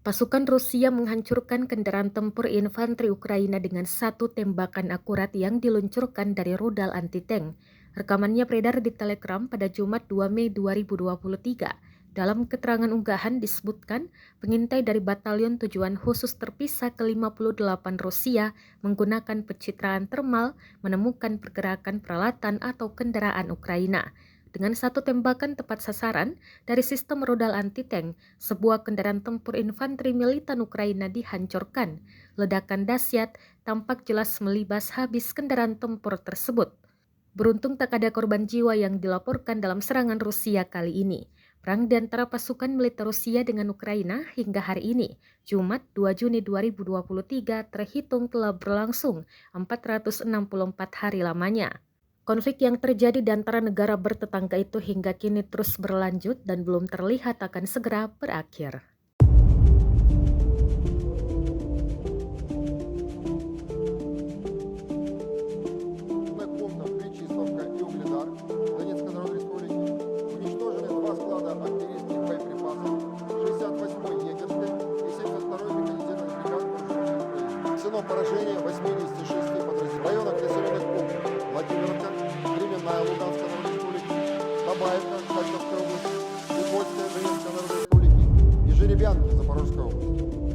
Pasukan Rusia menghancurkan kendaraan tempur infanteri Ukraina dengan satu tembakan akurat yang diluncurkan dari rudal anti-tank. Rekamannya beredar di Telegram pada Jumat 2 Mei 2023. Dalam keterangan unggahan disebutkan, pengintai dari Batalion Tujuan Khusus Terpisah ke-58 Rusia menggunakan pencitraan termal menemukan pergerakan peralatan atau kendaraan Ukraina. Dengan satu tembakan tepat sasaran dari sistem rudal anti-tank, sebuah kendaraan tempur infanteri militan Ukraina dihancurkan. Ledakan dahsyat tampak jelas melibas habis kendaraan tempur tersebut. Beruntung tak ada korban jiwa yang dilaporkan dalam serangan Rusia kali ini. Perang di antara pasukan militer Rusia dengan Ukraina hingga hari ini, Jumat 2 Juni 2023 terhitung telah berlangsung 464 hari lamanya. Konflik yang terjadi di antara negara bertetangga itu hingga kini terus berlanjut dan belum terlihat akan segera berakhir. Пунктов Причиславка и Угледар Донецкой Народной Республики уничтожены два склада артиллерийских боеприпасов 68-й егерской и 72-й механизированной бригад вооруженных Украины. Нанесено поражение 86 подразделений. В районах населенных пунктов Владимировка, Кременная Луганской Народной Республики, Табаевка Харьковской области, Никольская Донецкой Народной Республики и Жеребянки Запорожской области.